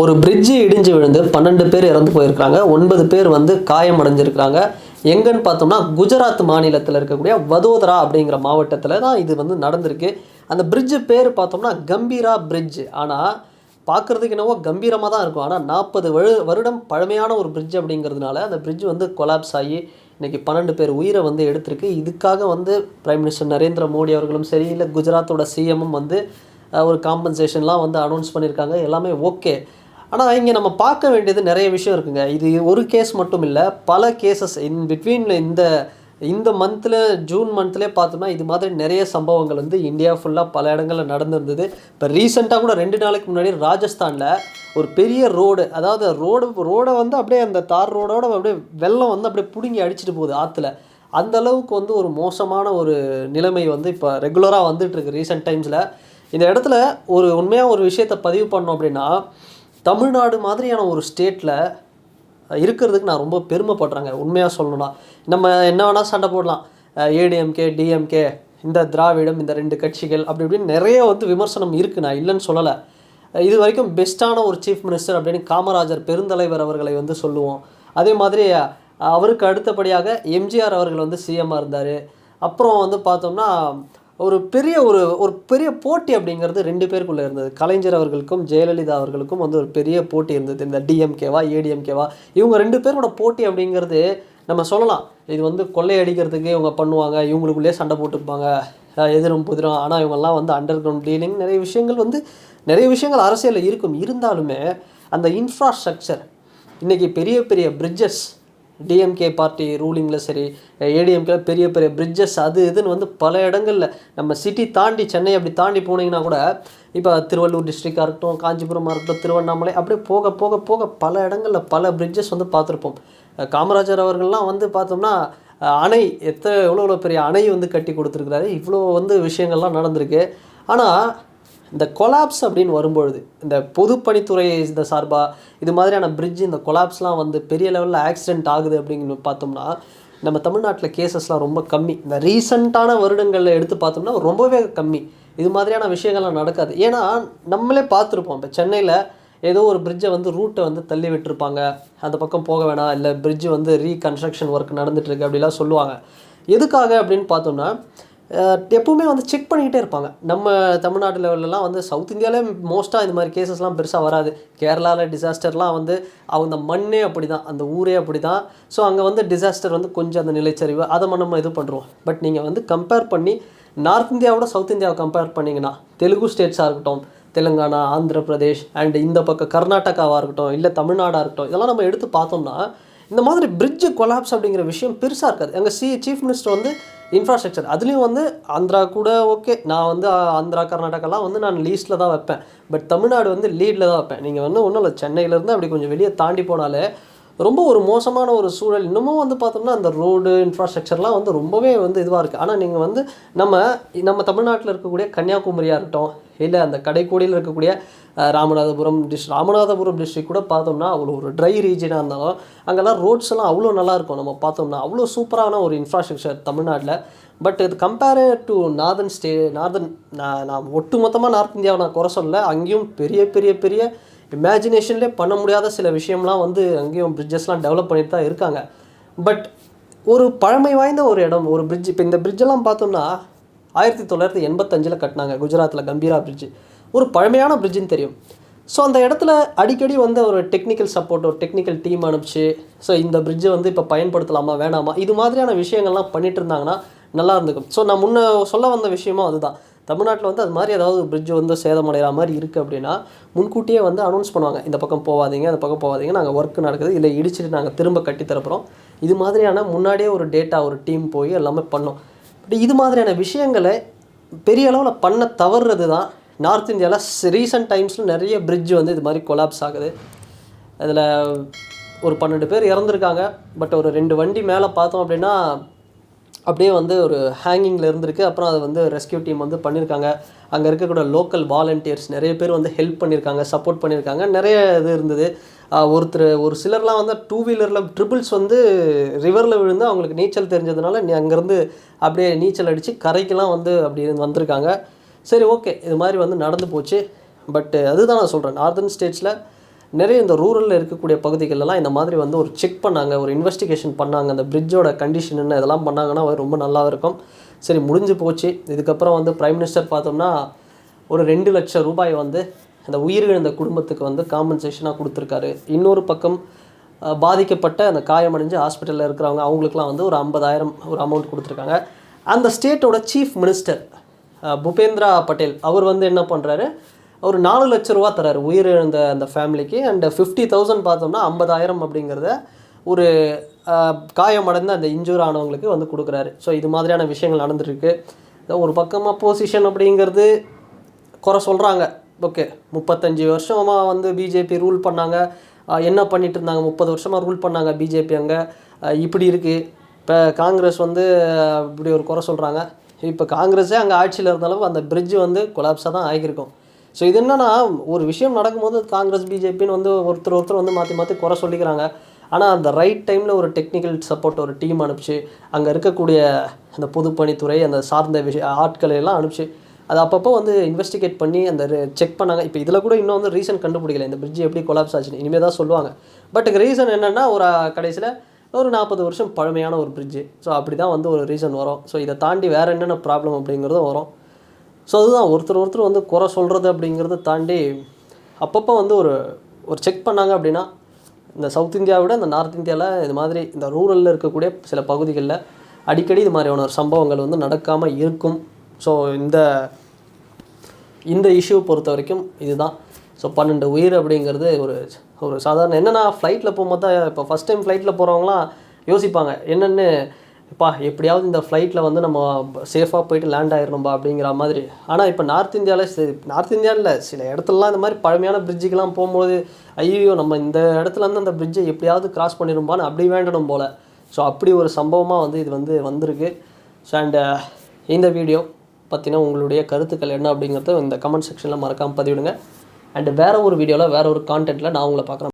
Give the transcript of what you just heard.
ஒரு பிரிட்ஜு இடிஞ்சு விழுந்து 12 பேர் இறந்து போயிருக்காங்க. 9 பேர் வந்து காயம் அடைஞ்சிருக்கிறாங்க. எங்கன்னு பார்த்தோம்னா குஜராத் மாநிலத்தில் இருக்கக்கூடிய வதோதரா அப்படிங்கிற மாவட்டத்தில் தான் இது வந்து நடந்திருக்கு. அந்த பிரிட்ஜு பேர் பார்த்தோம்னா கம்பீரா பிரிட்ஜ். ஆனால் பார்க்குறதுக்கு என்னவோ கம்பீரமாக தான் இருக்கும். ஆனால் 40 வருடம் பழமையான ஒரு பிரிட்ஜ் அப்படிங்கிறதுனால அந்த பிரிட்ஜ் வந்து கொலாப்ஸ் ஆகி இன்றைக்கி 12 பேர் உயிரை வந்து எடுத்திருக்கு. இதுக்காக வந்து பிரைம் மினிஸ்டர் நரேந்திர மோடி அவர்களும் சரி, இல்லை குஜராத்தோட சிஎம்மும் வந்து ஒரு காம்பன்சேஷன்லாம் வந்து அனௌன்ஸ் பண்ணியிருக்காங்க. எல்லாமே ஓகே. ஆனால் இங்கே நம்ம பார்க்க வேண்டியது நிறைய விஷயம் இருக்குங்க. இது ஒரு கேஸ் மட்டும் இல்லை, பல கேசஸ் பிட்வீனில் இந்த மந்தில் ஜூன் மந்த்லேயே பார்த்தோம்னா இது மாதிரி நிறைய சம்பவங்கள் வந்து இந்தியா ஃபுல்லாக பல இடங்களில் நடந்திருந்தது. இப்போ ரீசெண்டாக கூட 2 நாளைக்கு முன்னாடி ராஜஸ்தானில் ஒரு பெரிய ரோடு, அதாவது ரோடை வந்து அப்படியே அந்த தார் ரோடோட அப்படியே வெள்ளம் வந்து அப்படியே பிடுங்கி அடிச்சுட்டு போகுது ஆற்றுல. அந்த அளவுக்கு வந்து ஒரு மோசமான ஒரு நிலைமை வந்து இப்போ ரெகுலராக வந்துட்டுருக்கு ரீசெண்ட் டைம்ஸில். இந்த இடத்துல உண்மையாக ஒரு விஷயத்தை பதிவு பண்ணோம் அப்படின்னா, தமிழ்நாடு மாதிரியான ஒரு ஸ்டேட்டில் இருக்கிறதுக்கு நான் ரொம்ப பெருமைப்படுறேங்க. உண்மையாக சொல்லணும்னா நம்ம என்ன வேணால் சண்டை போடலாம், ஏடிஎம்கே டிஎம்கே, இந்த திராவிடம், இந்த 2 கட்சிகள் அப்படி இப்படின்னு நிறைய வந்து விமர்சனம் இருக்குது, நான் இல்லைன்னு சொல்லலை. இது வரைக்கும் பெஸ்ட்டான ஒரு சீஃப் மினிஸ்டர் அப்படின்னு காமராஜர் பெருந்தலைவர் அவர்களை வந்து சொல்லுவோம். அதே மாதிரி அவருக்கு அடுத்தபடியாக எம்ஜிஆர் அவர்கள் வந்து சிஎம்மாக இருந்தார். அப்புறம் வந்து பார்த்தோம்னா ஒரு பெரிய போட்டி அப்படிங்கிறது 2 பேருக்குள்ளே இருந்தது. கலைஞர் அவர்களுக்கும் ஜெயலலிதா அவர்களுக்கும் வந்து ஒரு பெரிய போட்டி இருந்தது. இந்த டிஎம்கேவா ஏடிஎம்கேவா, இவங்க 2 பேரோட போட்டி அப்படிங்கிறது நம்ம சொல்லலாம். இது வந்து கொள்ளையடிக்கிறதுக்கு இவங்க பண்ணுவாங்க, இவங்களுக்குள்ளேயே சண்டை போட்டுப்பாங்க, எதிரும் புதிரும். ஆனால் இவங்கெல்லாம் வந்து அண்டர் கிரவுண்ட் டீலிங், நிறைய விஷயங்கள் அரசியலில் இருக்கும். இருந்தாலுமே அந்த இன்ஃப்ராஸ்ட்ரக்சர் இன்றைக்கி பெரிய பெரிய பிரிட்ஜஸ், டிஎம்கே பார்ட்டி ரூலிங்கில் சரி, ஏடிஎம்கே பெரிய பெரிய பிரிட்ஜஸ் அது இதுன்னு வந்து பல இடங்களில் நம்ம சிட்டி தாண்டி சென்னை அப்படி தாண்டி போனீங்கன்னா கூட இப்போ திருவள்ளூர் டிஸ்ட்ரிக்டாக இருக்கட்டும், காஞ்சிபுரமாக இருக்கட்டும், திருவண்ணாமலை, அப்படியே போக போக போக பல இடங்களில் பல பிரிட்ஜஸ் வந்து பார்த்துருப்போம். காமராஜர் அவர்கள்லாம் வந்து பார்த்தோம்னா அணை எவ்வளோ பெரிய அணை வந்து கட்டி கொடுத்துருக்குறாரு. இவ்வளோ வந்து விஷயங்கள்லாம் நடந்திருக்கு. ஆனால் இந்த கொலாப்ஸ் அப்படின்னு வரும்பொழுது இந்த பொதுப்பணித்துறை இந்த சார்பாக இது மாதிரியான பிரிட்ஜ் இந்த கொலாப்ஸ்லாம் வந்து பெரிய லெவலில் ஆக்சிடென்ட் ஆகுது அப்படின்னு பார்த்தோம்னா நம்ம தமிழ்நாட்டில் கேசஸ்லாம் ரொம்ப கம்மி. இந்த ரீசண்டான வருடங்களில் எடுத்து பார்த்தோம்னா ரொம்பவே கம்மி. இது மாதிரியான விஷயங்கள்லாம் நடக்காது. ஏன்னா நம்மளே பார்த்துருப்போம். இப்போ சென்னையில் ஏதோ ஒரு பிரிட்ஜை வந்து ரூட்டை வந்து தள்ளி விட்டுருப்பாங்க, அந்த பக்கம் போக வேணாம், இல்லை பிரிட்ஜு வந்து ரீகன்ஸ்ட்ரக்ஷன் ஒர்க் நடந்துகிட்ருக்கு அப்படிலாம் சொல்லுவாங்க. எதுக்காக அப்படின்னு பார்த்தோம்னா எப்பவுமே வந்து செக் பண்ணிக்கிட்டே இருப்பாங்க. நம்ம தமிழ்நாடு லெவலெலாம் வந்து சவுத் இந்தியாவிலே மோஸ்ட்டாக இந்த மாதிரி கேசஸ்லாம் பெருசாக வராது. கேரளாவில் டிசாஸ்டர்லாம் வந்து அவங்க மண்ணே அப்படி தான், அந்த ஊரே அப்படி தான். ஸோ அங்கே வந்து டிசாஸ்டர் வந்து கொஞ்சம் அந்த நிலைச்சரிவு அதை நம்ம இது பண்ணுறோம். பட் நீங்கள் வந்து கம்பேர் பண்ணி நார்த் இந்தியாவோட சவுத் இந்தியாவை கம்பேர் பண்ணிங்கன்னா தெலுங்கு ஸ்டேட்ஸாக இருக்கட்டும், தெலுங்கானா, ஆந்திர பிரதேஷ் அண்ட் இந்த பக்கம் கர்நாடகாவாக இருக்கட்டும், இல்லை தமிழ்நாடாக இருக்கட்டும், இதெல்லாம் நம்ம எடுத்து பார்த்தோம்னா இந்த மாதிரி பிரிட்ஜு கொலாப்ஸ் அப்படிங்கிற விஷயம் பெருசாக இருக்காது. எங்கள் சீஃப் மினிஸ்டர் வந்து இன்ஃப்ராஸ்ட்ரக்சர் அதுலேயும் வந்து ஆந்திரா கூட ஓகே, நான் வந்து ஆந்திரா கர்நாடகாலாம் வந்து நான் லீஸ்ட்டில் தான் வைப்பேன். பட் தமிழ்நாடு வந்து லீடில் தான் வைப்பேன். நீங்கள் வந்து ஒன்றும் இல்லை, சென்னையிலேருந்து அப்படி கொஞ்சம் வெளியே தாண்டி போனாலே ரொம்ப ஒரு மோசமான ஒரு சூழல். இன்னமும் வந்து பார்த்தோம்னா அந்த ரோடு இன்ஃப்ராஸ்ட்ரக்சர்லாம் வந்து ரொம்பவே வந்து இதுவாக இருக்குது. ஆனால் நீங்கள் வந்து நம்ம தமிழ்நாட்டில் இருக்கக்கூடிய கன்னியாகுமரியாக இருக்கட்டும், இல்லை அந்த கடைக்கோடியில் இருக்கக்கூடிய ராமநாதபுரம் டிஸ்ட்ரிக்ட் கூட பார்த்தோம்னா அவ்வளோ ஒரு ட்ரை ரீஜனாக இருந்தாலும் அங்கெல்லாம் ரோட்ஸ் எல்லாம் அவ்வளோ நல்லாயிருக்கும். நம்ம பார்த்தோம்னா அவ்வளோ சூப்பரான ஒரு இன்ஃப்ராஸ்ட்ரக்சர் தமிழ்நாட்டில். பட் இது கம்பேர் டு நான் ஒட்டு மொத்தமாக நார்த் இந்தியாவை நான் குறை சொல்ல, அங்கேயும் பெரிய பெரிய பெரிய இமேஜினேஷன்லேயே பண்ண முடியாத சில விஷயம்லாம் வந்து அங்கேயும் பிரிட்ஜஸ்லாம் டெவலப் பண்ணிட்டு தான் இருக்காங்க. பட் ஒரு பழமை வாய்ந்த ஒரு இடம், ஒரு பிரிட்ஜ். இப்போ இந்த பிரிட்ஜெல்லாம் பார்த்தோம்னா 1985 கட்டினாங்க குஜராத்தில், கம்பீரா பிரிட்ஜ். ஒரு பழமையான பிரிட்ஜுன்னு தெரியும். ஸோ அந்த இடத்துல அடிக்கடி வந்து ஒரு டெக்னிக்கல் சப்போர்ட், ஒரு டெக்னிக்கல் டீம் அனுப்பிச்சு ஸோ இந்த பிரிட்ஜை வந்து இப்போ பயன்படுத்தலாமா வேணாமா, இது மாதிரியான விஷயங்கள்லாம் பண்ணிட்டு இருந்தாங்கன்னா நல்லா இருந்துக்கும். ஸோ நான் முன்ன சொல்ல வந்த விஷயமும் அதுதான். தமிழ்நாட்டில் வந்து அது மாதிரி ஏதாவது பிரிட்ஜ் வந்து சேதமடைகிற மாதிரி இருக்குது அப்படின்னா முன்கூட்டியே வந்து அனௌன்ஸ் பண்ணுவாங்க, இந்த பக்கம் போகாதீங்க, அந்த பக்கம் போகாதீங்க, நாங்கள் ஒர்க் நடக்குது, இல்லை இடிச்சிட்டு நாங்கள் திரும்ப கட்டி தரப்போகிறோம். இது மாதிரியான முன்னாடியே ஒரு டேட்டா, ஒரு டீம் போய் எல்லாமே பண்ணோம். பட் இது மாதிரியான விஷயங்களை பெரிய அளவில் பண்ண தவறுறது தான் நார்த் இந்தியாவில் ரீசெண்ட் டைம்ஸில் நிறைய பிரிட்ஜ் வந்து இது மாதிரி கொலாப்ஸ் ஆகுது. அதில் ஒரு 12 பேர் இறந்துருக்காங்க. பட் ஒரு 2 வண்டி மேலே பார்த்தோம் அப்படின்னா அப்படியே வந்து ஒரு ஹேங்கிங்கில் இருந்திருக்கு. அப்புறம் அதை வந்து ரெஸ்கியூ டீம் வந்து பண்ணியிருக்காங்க. அங்கே இருக்கக்கூடிய லோக்கல் வாலண்டியர்ஸ் நிறைய பேர் வந்து ஹெல்ப் பண்ணியிருக்காங்க, சப்போர்ட் பண்ணியிருக்காங்க. நிறைய இது இருந்தது. ஒரு சிலர்லாம் வந்து 2 வீலரில் ட்ரிபிள்ஸ் வந்து ரிவரில் விழுந்து அவங்களுக்கு நீச்சல் தெரிஞ்சதுனால அங்கேருந்து அப்படியே நீச்சல் அடித்து கரைக்கெல்லாம் வந்து அப்படி வந்திருக்காங்க. சரி, ஓகே, இது மாதிரி வந்து நடந்து போச்சு. பட் அதுதான் நான் சொல்கிறேன், நார்தர்ன் ஸ்டேட்ஸில் நிறைய இந்த ரூரலில் இருக்கக்கூடிய பகுதிகளெல்லாம் இந்த மாதிரி வந்து ஒரு செக் பண்ணாங்க, ஒரு இன்வெஸ்டிகேஷன் பண்ணாங்க, அந்த பிரிட்ஜோட கண்டிஷன் என்ன இதெல்லாம் பண்ணாங்கன்னா ரொம்ப நல்லா இருக்கும். சரி முடிஞ்சு போச்சு. இதுக்கப்புறம் வந்து பிரைம் மினிஸ்டர் பார்த்தோம்னா ஒரு 2 லட்சம் ரூபாய் வந்து அந்த உயிரிழந்த குடும்பத்துக்கு வந்து காம்பன்சேஷனாக கொடுத்துருக்காரு. இன்னொரு பக்கம் பாதிக்கப்பட்ட அந்த காயமடைஞ்சு ஹாஸ்பிட்டலில் இருக்கிறவங்க அவங்களுக்குலாம் வந்து ஒரு 50,000 ஒரு அமௌண்ட் கொடுத்துருக்காங்க. அந்த ஸ்டேட்டோட சீஃப் மினிஸ்டர் பூபேந்திரா பட்டேல் அவர் வந்து என்ன பண்ணுறாரு, ஒரு 4 லட்ச ரூபா தராரு உயிரிழந்த அந்த ஃபேமிலிக்கு. அண்ட் 50,000 பார்த்தோம்னா 50,000 அப்படிங்கிறத ஒரு காயமடைந்த அந்த இன்ஜூர் ஆனவங்களுக்கு வந்து கொடுக்குறாரு. ஸோ இது மாதிரியான விஷயங்கள் நடந்துருக்கு. ஒரு பக்கம் அப்போசிஷன் அப்படிங்கிறது குறை சொல்கிறாங்க. ஓகே, 35 வருஷமாக வந்து பிஜேபி ரூல் பண்ணாங்க, என்ன பண்ணிட்டு இருந்தாங்க, 30 வருஷமாக ரூல் பண்ணாங்க பிஜேபி, அங்கே இப்படி இருக்குது. இப்போ காங்கிரஸ் வந்து இப்படி ஒரு குறை சொல்கிறாங்க. இப்போ காங்கிரஸே அங்கே ஆட்சியில் இருந்தாலும் அந்த பிரிட்ஜ் வந்து கொலாப்ஸாக தான் ஆகியிருக்கும். ஸோ இது என்னென்னா, ஒரு விஷயம் நடக்கும்போது காங்கிரஸ் பிஜேபின்னு வந்து ஒருத்தர் வந்து மாற்றி மாற்றி குறை சொல்லிக்கிறாங்க. ஆனால் அந்த ரைட் டைமில் ஒரு டெக்னிக்கல் சப்போர்ட் ஒரு டீம் அனுப்பிச்சு, அங்கே இருக்கக்கூடிய அந்த பொதுப்பணித்துறை அந்த சார்ந்த ஆட்களை எல்லாம் அனுப்பிச்சு அது அப்பப்போ வந்து இன்வெஸ்டிகேட் பண்ணி அந்த செக் பண்ணாங்க. இப்போ இதில் கூட இன்னும் வந்து ரீசன் கண்டுபிடிக்கல, இந்த பிரிட்ஜ் எப்படி கொலாப்ஸ் ஆச்சுன்னு. இனிமேல் தான் சொல்லுவாங்க. பட் ரீசன் என்னென்னா, ஒரு கடைசியில் ஒரு 40 வருஷம் பழமையான ஒரு பிரிட்ஜு. ஸோ அப்படி தான் வந்து ஒரு ரீசன் வரும். ஸோ இதை தாண்டி வேறு என்னென்ன ப்ராப்ளம் அப்படிங்கிறதும் வரும். ஸோ அதுதான் ஒருத்தர் வந்து குறை சொல்கிறது அப்படிங்கிறத தாண்டி அப்பப்போ வந்து ஒரு செக் பண்ணாங்க அப்படின்னா, இந்த சவுத் இந்தியாவை விட இந்த நார்த் இந்தியாவில் இது மாதிரி இந்த ரூரலில் இருக்கக்கூடிய சில பகுதிகளில் அடிக்கடி இது மாதிரியான ஒரு சம்பவங்கள் வந்து நடக்காமல் இருக்கும். ஸோ இந்த இஷ்யூ பொறுத்த வரைக்கும் இதுதான். ஸோ 12 உயிர் அப்படிங்கிறது ஒரு சாதாரண என்னென்னா, ஃப்ளைட்டில் போகும்போது தான் இப்போ ஃபஸ்ட் டைம் ஃப்ளைட்டில் போகிறவங்களாம் யோசிப்பாங்க என்னென்னு, எப்படியாவது இந்த ஃப்ளைட்டில் வந்து நம்ம சேஃபாக போயிட்டு லேண்ட் ஆகிடணும்பா அப்படிங்கிற மாதிரி. ஆனால் இப்போ நார்த் இந்தியாவில் சில இடத்துலலாம் இந்த மாதிரி பழமையான பிரிட்ஜுக்கெலாம் போகும்போது ஐயோ நம்ம இந்த இடத்துலேருந்து அந்த பிரிட்ஜை எப்படியாவது கிராஸ் பண்ணிடும்பான்னு அப்படி வேண்டணும் போல். ஸோ அப்படி ஒரு சம்பவமாக வந்து இது வந்திருக்கு. ஸோ அண்ட் இந்த வீடியோ பற்றின உங்களுடைய கருத்துக்கள் என்ன அப்படிங்கிறத இந்த கமெண்ட் செக்ஷனில் மறக்காமல் பதிவிடுங்க. அண்ட் வேறு ஒரு வீடியோவில் வேறு ஒரு கான்டென்ட்டில் நான் உங்களை பார்க்குறேன்.